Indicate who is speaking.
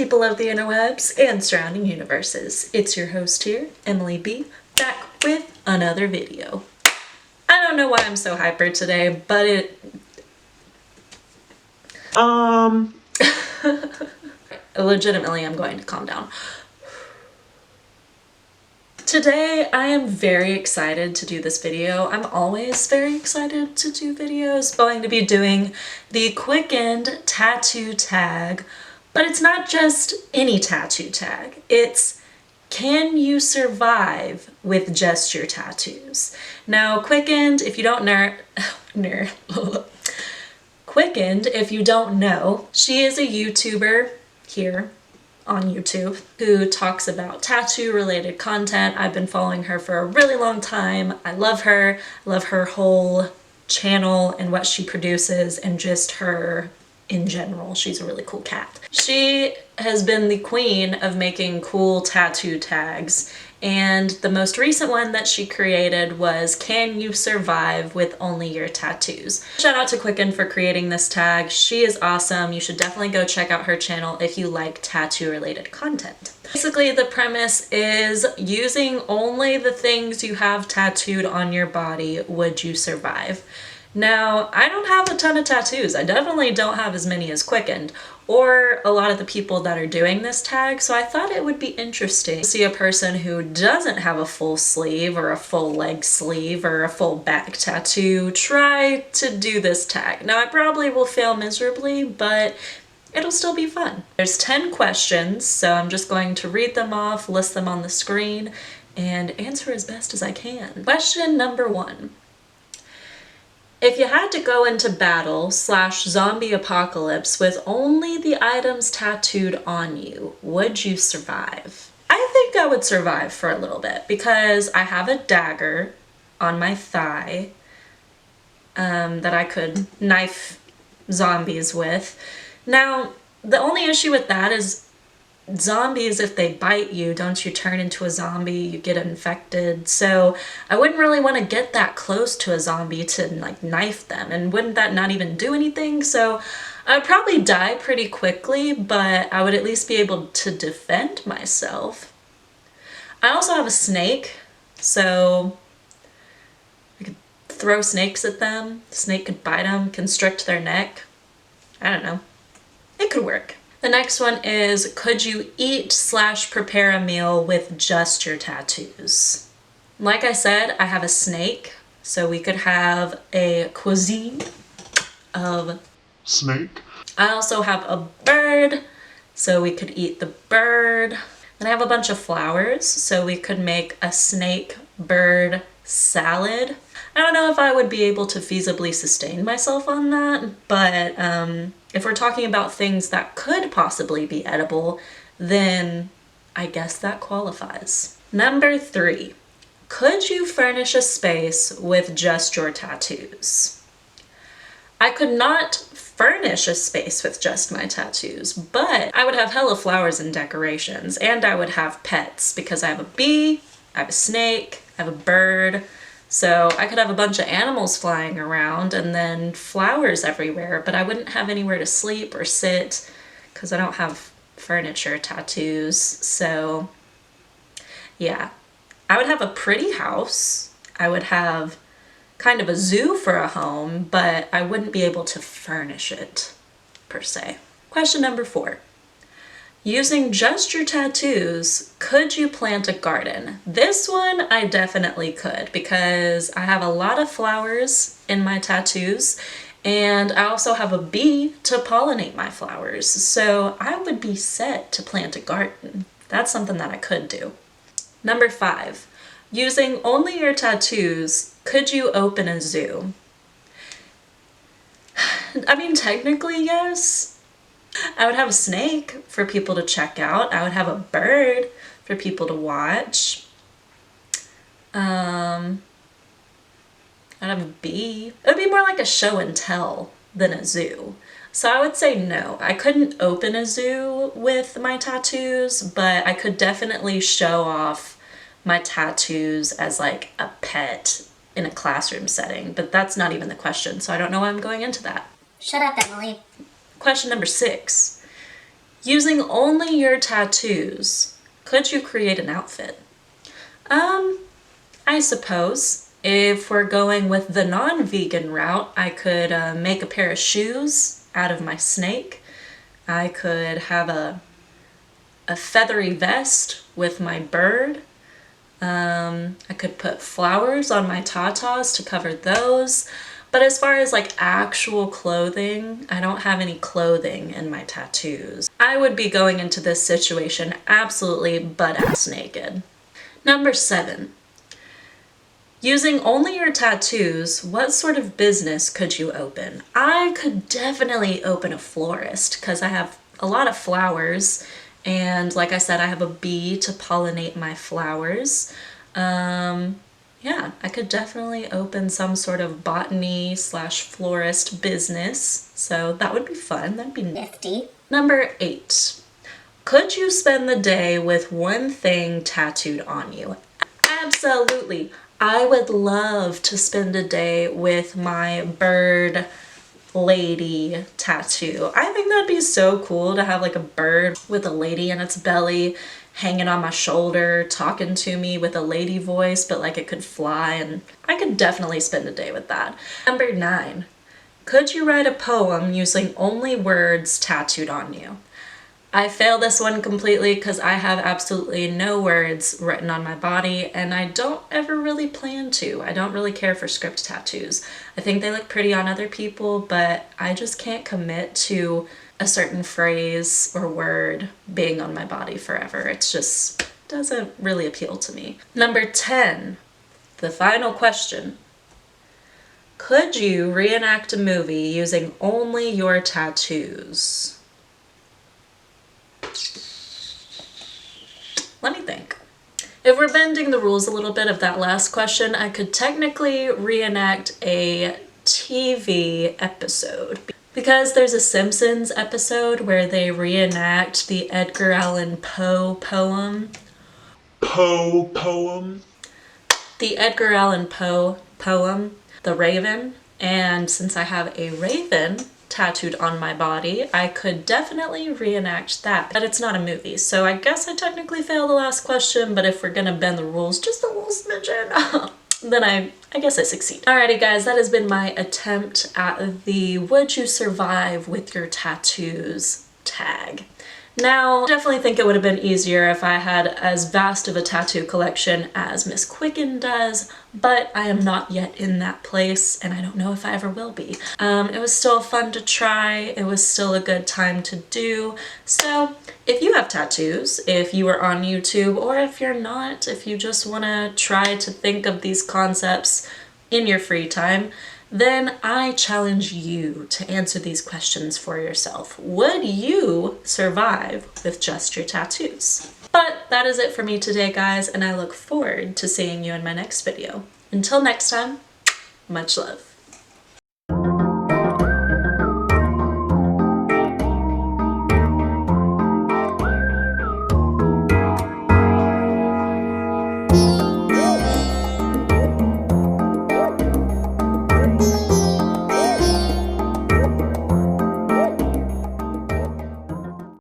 Speaker 1: people of the interwebs and surrounding universes. It's your host here, Emily B, back with another video. I don't know why I'm so hyper today, but legitimately, I'm going to calm down. Today, I am very excited to do this video. I'm always very excited to do videos. Going to be doing the Qkcnd tattoo tag, but it's not just any tattoo tag. It's can you survive with just your tattoos? Now, Qkcnd, if you don't Qkcnd, if you don't know, she is a YouTuber here on YouTube who talks about tattoo related content. I've been following her for a really long time. I love her. I love her whole channel and what she produces and just her in general. She's a really cool cat. She has been the queen of making cool tattoo tags, and the most recent one that she created was Can You Survive with Only Your Tattoos? Shout out to Qkcnd for creating this tag. She is awesome. You should definitely go check out her channel if you like tattoo related content. Basically, the premise is using only the things you have tattooed on your body, would you survive? Now, I don't have a ton of tattoos. I definitely don't have as many as Qkcnd or a lot of the people that are doing this tag, so I thought it would be interesting to see a person who doesn't have a full sleeve or a full leg sleeve or a full back tattoo try to do this tag. Now, I probably will fail miserably, but it'll still be fun. There's 10 questions, so I'm just going to read them off, list them on the screen, and answer as best as I can. Question number 1. If you had to go into battle / zombie apocalypse with only the items tattooed on you, would you survive? I think I would survive for a little bit because I have a dagger on my thigh that I could knife zombies with. Now, the only issue with that is zombies, if they bite you, don't you turn into a zombie, you get infected. So I wouldn't really want to get that close to a zombie to like knife them, and wouldn't that not even do anything? So I would probably die pretty quickly, but I would at least be able to defend myself. I also have a snake, so I could throw snakes at them. The snake could bite them, constrict their neck. I don't know. It could work. The next one is, could you eat / prepare a meal with just your tattoos? Like I said, I have a snake, so we could have a cuisine of snake. I also have a bird, so we could eat the bird. And I have a bunch of flowers, so we could make a snake bird salad. I don't know if I would be able to feasibly sustain myself on that, but if we're talking about things that could possibly be edible, then I guess that qualifies. Number 3, could you furnish a space with just your tattoos? I could not furnish a space with just my tattoos, but I would have hella flowers and decorations, and I would have pets because I have a bee, I have a snake, I have a bird. So I could have a bunch of animals flying around and then flowers everywhere, but I wouldn't have anywhere to sleep or sit because I don't have furniture tattoos. So yeah, I would have a pretty house. I would have kind of a zoo for a home, but I wouldn't be able to furnish it per se. Question number 4. Using just your tattoos, could you plant a garden? This one I definitely could because I have a lot of flowers in my tattoos, and I also have a bee to pollinate my flowers. So I would be set to plant a garden. That's something that I could do. Number 5, using only your tattoos, could you open a zoo? I mean, technically yes. I would have a snake for people to check out. I would have a bird for people to watch. I'd have a bee. It would be more like a show and tell than a zoo. So I would say no. I couldn't open a zoo with my tattoos, but I could definitely show off my tattoos as like a pet in a classroom setting, but that's not even the question, so I don't know why I'm going into that.
Speaker 2: Shut up, Emily.
Speaker 1: Question number 6. Using only your tattoos, could you create an outfit? I suppose. If we're going with the non-vegan route, I could make a pair of shoes out of my snake. I could have a feathery vest with my bird. I could put flowers on my tatas to cover those. But as far as like actual clothing, I don't have any clothing in my tattoos. I would be going into this situation absolutely butt-ass naked. Number 7. Using only your tattoos, what sort of business could you open? I could definitely open a florist because I have a lot of flowers, and like I said, I have a bee to pollinate my flowers. Yeah, I could definitely open some sort of botany / florist business, so that would be fun. That'd be nifty. Number 8. Could you spend the day with one thing tattooed on you? Absolutely. I would love to spend a day with my bird lady tattoo. I think that'd be so cool to have like a bird with a lady in its belly hanging on my shoulder, talking to me with a lady voice, but like it could fly, and I could definitely spend a day with that. Number 9. Could you write a poem using only words tattooed on you? I failed this one completely because I have absolutely no words written on my body, and I don't ever really plan to. I don't really care for script tattoos. I think they look pretty on other people, but I just can't commit to a certain phrase or word being on my body forever. It just doesn't really appeal to me. Number 10, the final question. Could you reenact a movie using only your tattoos? Let me think. If we're bending the rules a little bit of that last question, I could technically reenact a TV episode. Because there's a Simpsons episode where they reenact the Edgar Allan Poe poem. The Edgar Allan Poe poem, The Raven. And since I have a raven tattooed on my body, I could definitely reenact that. But it's not a movie, so I guess I technically failed the last question, but if we're gonna bend the rules just a little smidgen, then I guess I succeed. Alrighty guys, that has been my attempt at the would you survive with your tattoos tag. Now, I definitely think it would have been easier if I had as vast of a tattoo collection as Miss Qcknd does, but I am not yet in that place, and I don't know if I ever will be. It was still fun to try, it was still a good time to do, so if you have tattoos, if you are on YouTube, or if you're not, if you just want to try to think of these concepts in your free time, then I challenge you to answer these questions for yourself. Would you survive with just your tattoos? But that is it for me today, guys, and I look forward to seeing you in my next video. Until next time, much love.